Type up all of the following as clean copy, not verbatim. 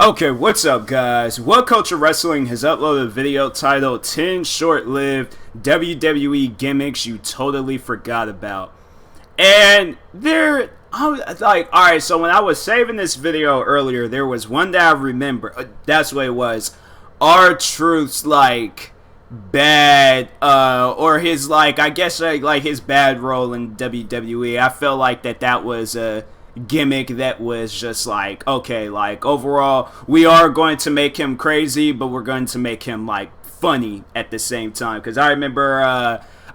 Okay, what's up guys? What Culture Wrestling has uploaded a video titled 10 short-lived WWE gimmicks you totally forgot about. And alright, so when I was saving this video earlier, there was one that I remember. That's what it was. R-Truth's bad, or his I guess his bad role in WWE. I felt like that was a gimmick that was just okay, overall we are going to make him crazy, but we're going to make him funny at the same time. Because I remember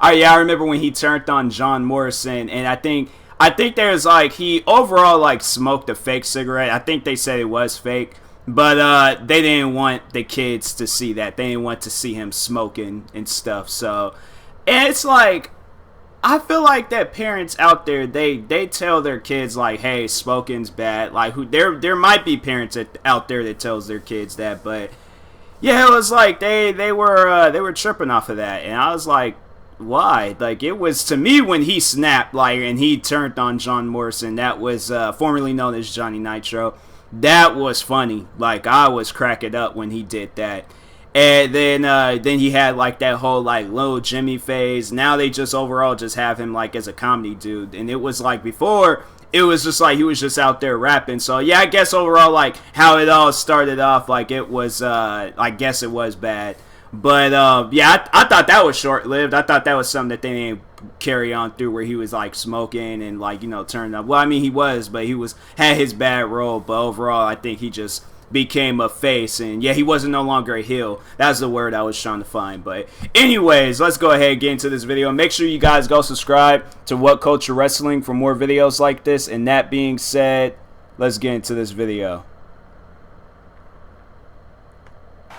I remember when he turned on John Morrison, and I think there's he overall smoked a fake cigarette. I think they said it was fake, but they didn't want the kids to see that. They didn't want to see him smoking and stuff. So, and it's I feel like that parents out there, they tell their kids hey, smoking's bad. There might be parents out there that tells their kids that, but yeah, it was they were tripping off of that, and I was why? It was, to me, when he snapped and he turned on John Morrison, that was formerly known as Johnny Nitro. That was funny. I was cracking up when he did that. And then he had that whole little Jimmy phase. Now they just overall just have him as a comedy dude. And it was before, it was just he was just out there rapping. So yeah, I guess overall how it all started off, it was I guess it was bad. But yeah, I thought that was short lived. I thought that was something that they didn't carry on through, where he was smoking and turning up. Well, I mean, he was, but he had his bad role. But overall, I think he just became a face, and yeah, he wasn't no longer a heel. That's the word I was trying to find. But anyways, let's go ahead and get into this video. Make sure you guys go subscribe to What Culture Wrestling for more videos like this. And that being said, let's get into this video.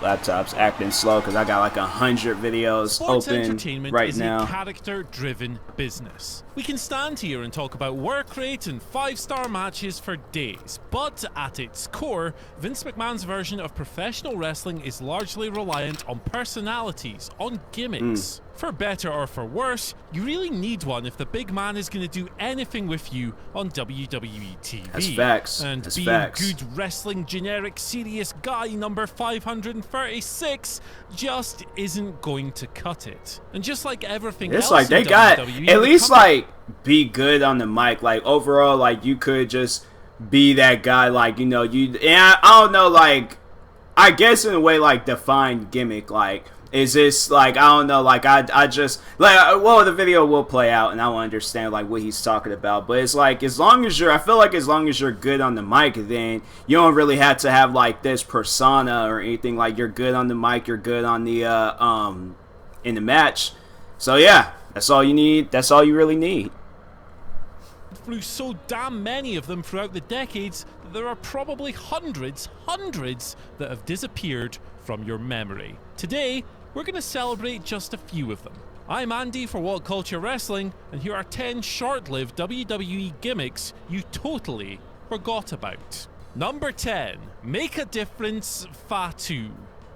Laptop's acting slow because I got 100 videos Sports open entertainment right is now. A character-driven business. We can stand here and talk about work rate and 5-star matches for days, but at its core, Vince McMahon's version of professional wrestling is largely reliant on personalities, on gimmicks. For better or for worse, you really need one if the big man is going to do anything with you on WWE TV. That's facts. And That's being facts. good wrestling generic serious guy number 536 just isn't going to cut it. And just like everything it's else they in got WWE, at least be good on the mic. Overall, you could just be that guy. And I don't know, I guess in a way defined gimmick. Is this I don't know, I just well, the video will play out and I will understand what he's talking about. But it's as long as I feel as long as you're good on the mic, then you don't really have to have this persona or anything. You're good on the mic, you're good on the in the match. So yeah, that's all you need. That's all you really need. Through so damn many of them throughout the decades that there are probably hundreds that have disappeared from your memory. Today, we're going to celebrate just a few of them. I'm Andy for What Culture Wrestling, and here are 10 short-lived WWE gimmicks you totally forgot about. Number 10, Make a Difference Fatu.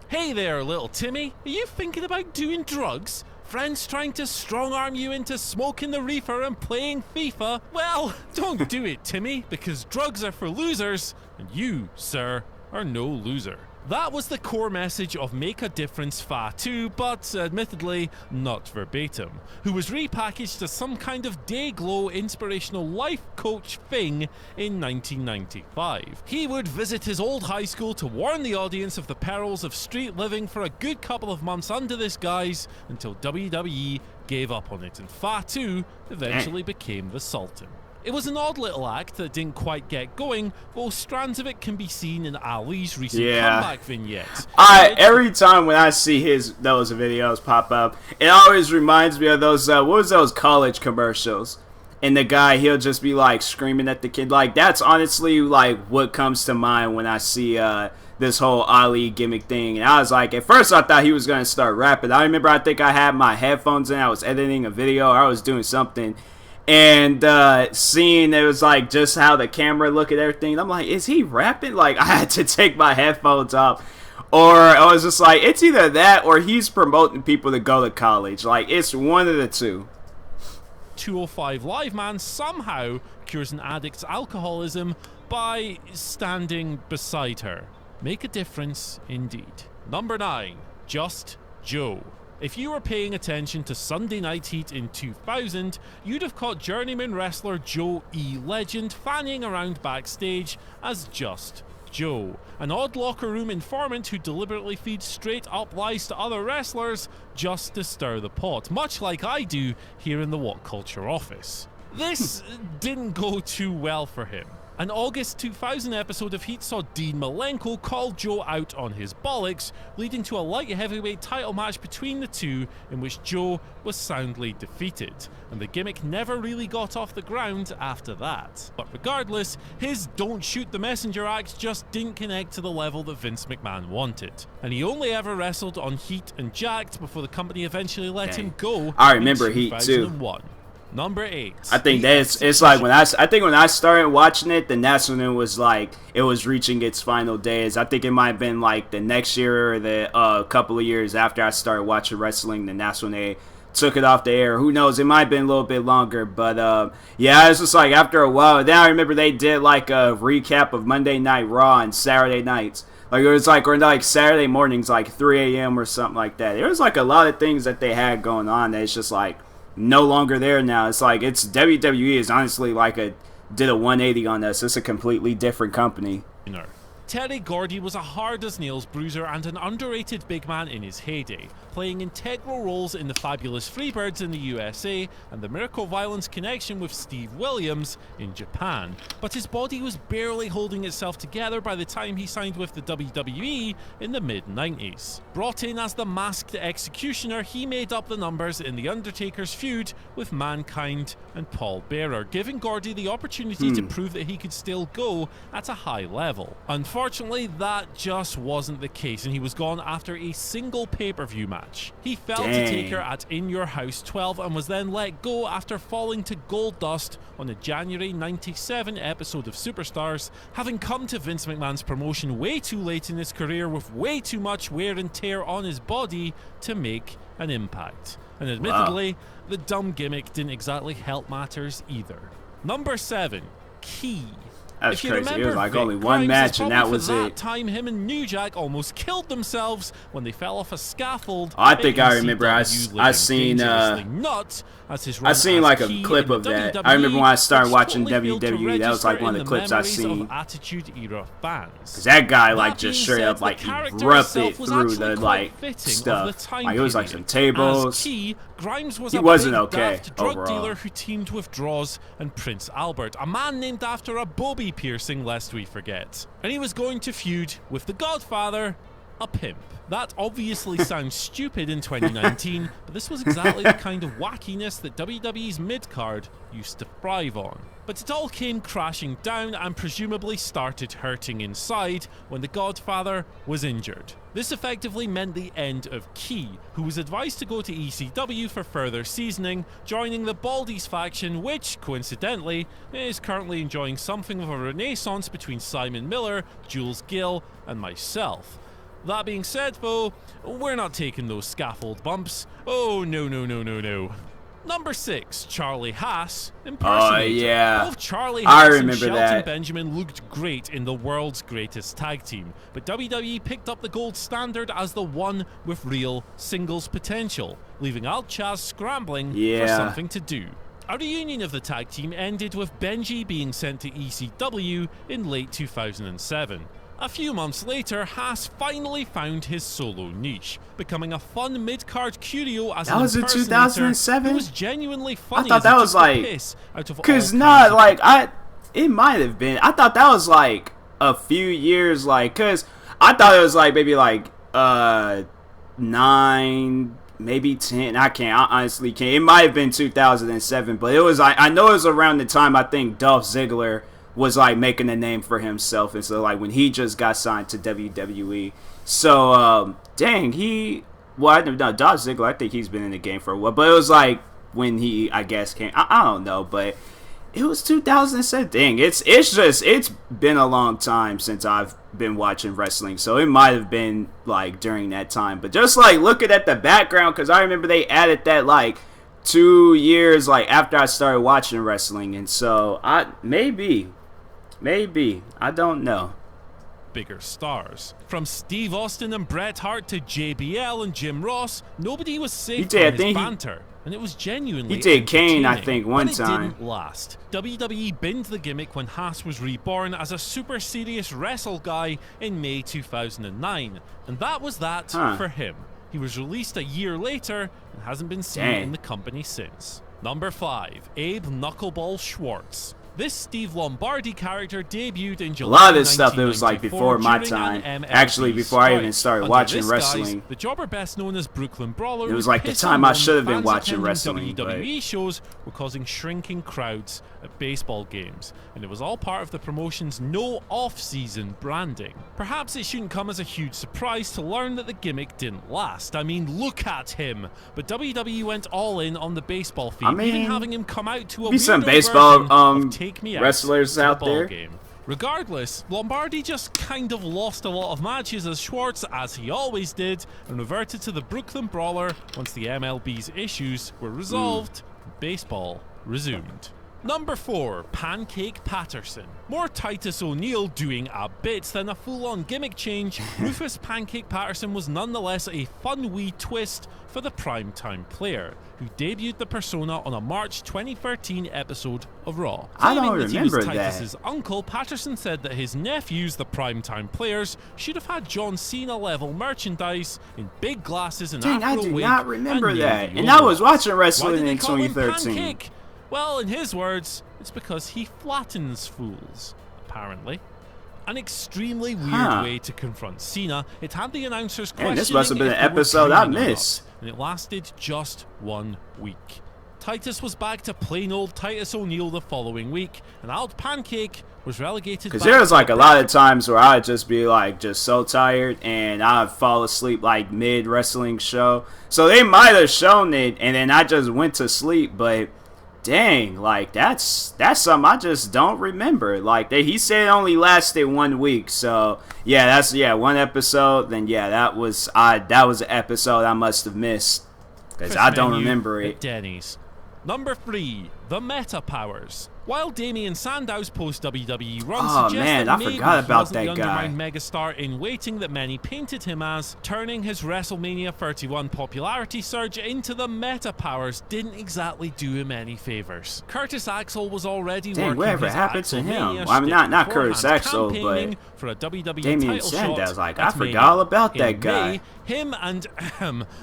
Hey there, little Timmy. Are you thinking about doing drugs? Friends trying to strong-arm you into smoking the reefer and playing FIFA? Well, don't do it, Timmy, because drugs are for losers, and you, sir, are no loser. That was the core message of Make a Difference Fatu, but admittedly not verbatim, who was repackaged as some kind of day-glow inspirational life coach thing in 1995. He would visit his old high school to warn the audience of the perils of street living for a good couple of months under this guise until WWE gave up on it, and Fatu eventually became the Sultan. It was an odd little act that didn't quite get going, though strands of it can be seen in Ali's recent comeback vignettes. Every time when I see those videos pop up, it always reminds me of those, what was those college commercials? And the guy, he'll just be screaming at the kid. That's honestly what comes to mind when I see this whole Ali gimmick thing. And I was at first I thought he was going to start rapping. I remember, I think I had my headphones in, I was editing a video, or I was doing something. And seeing it was just how the camera looked at everything, I'm is he rapping? I had to take my headphones off, or I was just it's either that or he's promoting people to go to college. It's one of the two. 205 Live man somehow cures an addict's alcoholism by standing beside her. make a difference indeed. Number 9, Just Joe. If you were paying attention to Sunday Night Heat in 2000, you'd have caught journeyman wrestler Joe E. Legend fanning around backstage as Just Joe, an odd locker room informant who deliberately feeds straight up lies to other wrestlers just to stir the pot, much like I do here in the What Culture office. This didn't go too well for him. An August 2000 episode of Heat saw Dean Malenko call Joe out on his bollocks, leading to a light heavyweight title match between the two in which Joe was soundly defeated, and the gimmick never really got off the ground after that. But regardless, his Don't Shoot the Messenger act just didn't connect to the level that Vince McMahon wanted, and he only ever wrestled on Heat and Jacked before the company eventually let him go. I remember Heat too. Number 8. I think it's like when I started watching it, then that's when it was like it was reaching its final days. I think it might have been like the next year or the couple of years after I started watching wrestling. Then that's when they took it off the air. Who knows? It might have been a little bit longer, but yeah, it's just like after a while. Then I remember they did like a recap of Monday Night Raw and Saturday nights. Like it was like, or like Saturday mornings, like 3 a.m. or something like that. There was like a lot of things that they had going on that it's just like no longer there now. It's like it's WWE is honestly like did a 180 on us. It's a completely different company. Terry Gordy was a hard-as-nails bruiser and an underrated big man in his heyday, playing integral roles in the Fabulous Freebirds in the USA and the Miracle Violence connection with Steve Williams in Japan. But his body was barely holding itself together by the time he signed with the WWE in the mid-90s. Brought in as the masked executioner, he made up the numbers in The Undertaker's feud with Mankind and Paul Bearer, giving Gordy the opportunity to prove that he could still go at a high level. Unfortunately, that just wasn't the case, and he was gone after a single pay-per-view match. He fell to Taker at In Your House 12 and was then let go after falling to gold dust on a January 97 episode of Superstars, having come to Vince McMahon's promotion way too late in his career with way too much wear and tear on his body to make an impact. And admittedly, the dumb gimmick didn't exactly help matters either. Number 7, Key. That's crazy. It was like only one match and that was it. That time him and New Jack almost killed themselves when they fell off a scaffold. I think I remember I seen like a clip of that. I remember when I started watching WWE, that was like one of the clips I seen. Attitude Era fans. Cause that guy like just straight up like erupted through the like stuff. Like it was like some tables. Grimes was he a wasn't big okay daft drug overall. dealer who teamed with Droz and Prince Albert, a man named after a Bobby piercing lest we forget. And he was going to feud with the Godfather, a pimp. That obviously sounds stupid in 2019, but this was exactly the kind of wackiness that WWE's mid-card used to thrive on. But it all came crashing down and presumably started hurting inside when the Godfather was injured. This effectively meant the end of Key, who was advised to go to ECW for further seasoning, joining the Baldies faction, which, coincidentally, is currently enjoying something of a renaissance between Simon Miller, Jules Gill, and myself. That being said, though, we're not taking those scaffold bumps. Oh, no, no, no, no, no. Number 6, Charlie Haas impersonator. Oh, yeah. Both Charlie Haas and Shelton that. Benjamin looked great in the world's greatest tag team, but WWE picked up the gold standard as the one with real singles potential, leaving Al Chaz scrambling for something to do. A reunion of the tag team ended with Benji being sent to ECW in late 2007. A few months later, Haas finally found his solo niche, becoming a fun mid-card curio as an impersonator. That was in 2007? It was genuinely funny. I thought that was like, cause not like it might have been. I thought that was like a few years, like, cause I thought it was like maybe like 9, maybe 10. I honestly can't. It might have been 2007, but it was. I know it was around the time I think Dolph Ziggler was like making a name for himself, and so like when he just got signed to WWE. So dang, Dolph Ziggler, I think he's been in the game for a while, but it was like when he, I guess, came. I don't know, but it was 2007. Dang, it's been a long time since I've been watching wrestling, so it might have been like during that time. But just like looking at the background, because I remember they added that like 2 years like after I started watching wrestling, and so maybe I don't know. bigger stars. From Steve Austin and Bret Hart to JBL and Jim Ross, nobody was safe from his banter. And it was genuinely he did Kane, I think, one but time. It didn't last. WWE binned the gimmick when Haas was reborn as a super serious wrestle guy in May 2009. And that was that for him. He was released a year later and hasn't been seen in the company since. Number 5. Abe Knuckleball Schwartz. This Steve Lombardi character debuted in July. A lot of this stuff, it was like before my time. Actually, before I even started watching wrestling. The jobber best known as Brooklyn Brawler. It was like the time I should have been watching wrestling. WWE shows were causing shrinking crowds at baseball games, and it was all part of the promotion's no off-season branding. Perhaps it shouldn't come as a huge surprise to learn that the gimmick didn't last. I mean, look at him. But WWE went all in on the baseball theme, even having him come out to a some weirdo baseball Take Me wrestlers out there. Game. Regardless, Lombardi just kind of lost a lot of matches as Schwartz, as he always did, and reverted to the Brooklyn Brawler once the MLB's issues were resolved. Baseball resumed. Number 4, Pancake Patterson. More Titus O'Neil doing a bit than a full-on gimmick change, Rufus Pancake Patterson was nonetheless a fun wee twist for the primetime player, who debuted the persona on a March 2013 episode of Raw. I don't remember he was that. Titus's uncle, Patterson said that his nephews, the primetime players, should have had John Cena-level merchandise in big glasses and Dang, afro I do wig not remember that. and And I was watching Why wrestling did they in call him 2013. Pancake? Well, in his words, it's because he flattens fools, apparently. An extremely weird way to confront Cena. It had the announcers questioning this must have been if an they were episode I dreaming or missed. not, and it lasted just 1 week. Titus was back to plain old Titus O'Neil the following week, and Old Pancake was relegated. Because there was like a lot of times where I'd just be like just so tired and I'd fall asleep like mid wrestling show. So they might have shown it and then I just went to sleep, but dang, like that's something I just don't remember. Like he said it only lasted 1 week, so yeah, that's 1 episode. Then yeah, that was an episode I must have missed because I don't remember it. Denny's. Number 3, the Meta Powers. While Damien Sandow's post-WWE run suggests that maybe he wasn't the undermined megastar in waiting that many painted him as, turning his WrestleMania 31 popularity surge into the Meta Powers didn't exactly do him any favors. Curtis Axel was already working whatever his happened to him? Axelmania I mean, not shtick Curtis Axel, but for a WWE Damien title Sandow. shot Like at I forgot Mania. all about that In guy. May, him and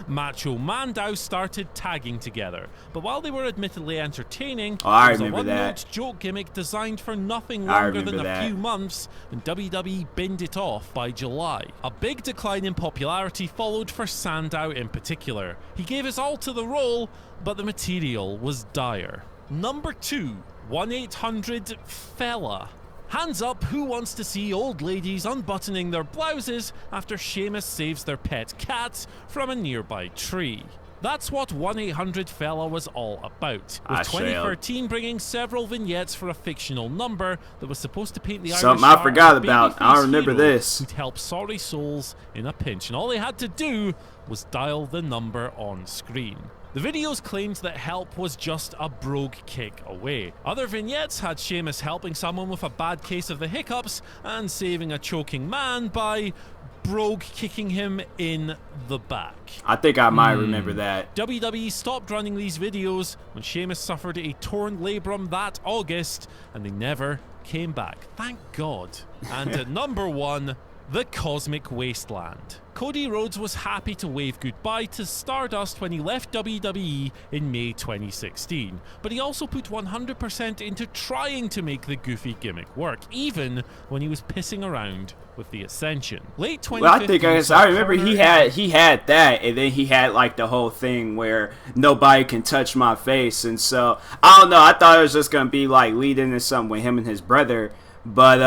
Macho Mandow started tagging together, but while they were admittedly entertaining, I it was a remember one-note that. joke gimmick designed for nothing longer than a that. few months, and WWE binned it off by July. A big decline in popularity followed for Sandow in particular. He gave his all to the role, but the material was dire. Number 2, 1-800-FELLA. Hands up, who wants to see old ladies unbuttoning their blouses after Sheamus saves their pet cat from a nearby tree? That's what 1-800-FELLA was all about, with 2013 bringing several vignettes for a fictional number that was supposed to paint the Irish Something I star forgot as a about. I babyface remember hero this. who'd help sorry souls in a pinch, and all they had to do was dial the number on screen. The videos claimed that help was just a brogue kick away. Other vignettes had Sheamus helping someone with a bad case of the hiccups and saving a choking man by brogue kicking him in the back. I think I might remember that. WWE stopped running these videos when Sheamus suffered a torn labrum that August, and they never came back. Thank God. And at number 1, the Cosmic Wasteland. Cody Rhodes was happy to wave goodbye to Stardust when he left WWE in May 2016, but he also put 100% into trying to make the goofy gimmick work, even when he was pissing around with the Ascension. Late 2015. Well, I remember he had that, and then he had like the whole thing where nobody can touch my face, and so I don't know. I thought it was just gonna be like leading into something with him and his brother, but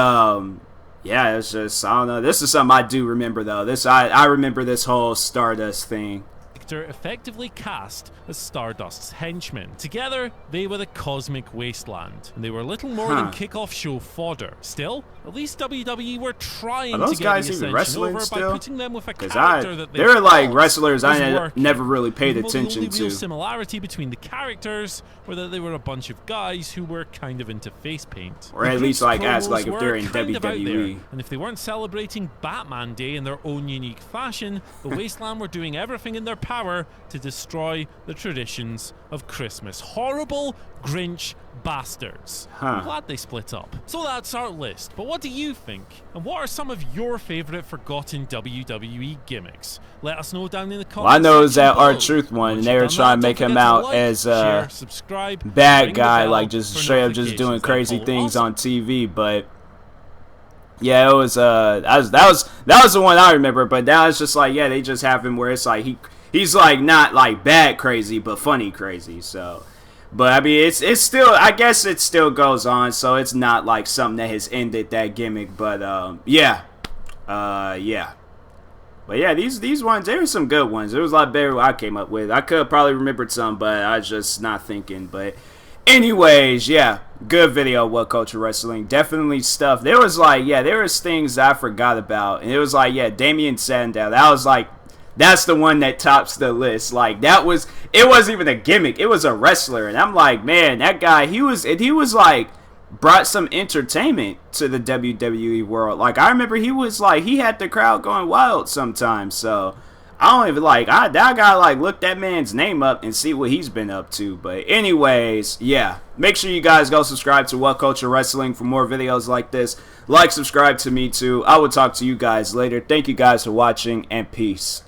yeah, it's just I don't know. This is something I do remember though. I remember this whole Stardust thing. character effectively cast as Stardust's henchmen. Together, they were the Cosmic Wasteland, and they were little more than kickoff show fodder. Still, at least WWE were trying to get the Ascension over by putting them with a character that they were like wrestlers I never really paid attention to. The only real to. similarity between the characters were that they were a bunch of guys who were kind of into face paint. Or at least like as like if they're in WWE. And if they weren't celebrating Batman Day in their own unique fashion, the Wasteland were doing everything in their power to destroy the traditions of Christmas. Horrible Grinch bastards. I'm glad they split up. So that's our list, but what do you think? And what are some of your favourite forgotten WWE gimmicks? Let us know down in the comments. Well, I know it was that R-Truth one, and they were trying to make him out as a bad guy, like just straight up just doing crazy things on TV, but yeah, it was that was the one I remember. But now it's just like, yeah, they just have him where it's like he's like not like bad crazy, but funny crazy. So, but I mean, it's still, I guess it still goes on. So it's not like something that has ended that gimmick. But yeah. But yeah, these ones, there were some good ones. There was a lot better I came up with. I could have probably remembered some, but I was just not thinking. But anyways, yeah, good video, What Culture Wrestling. Definitely stuff. There was like, yeah, there was things I forgot about. And it was like, yeah, Damien Sandow. That was like, that's the one that tops the list. Like, it wasn't even a gimmick. It was a wrestler. And I'm like, man, that guy, he was like, brought some entertainment to the WWE world. Like, I remember he was like, he had the crowd going wild sometimes. So I don't even like, that guy like look that man's name up and see what he's been up to. But anyways, yeah, make sure you guys go subscribe to What Culture Wrestling for more videos like this. Like, subscribe to me too. I will talk to you guys later. Thank you guys for watching, and peace.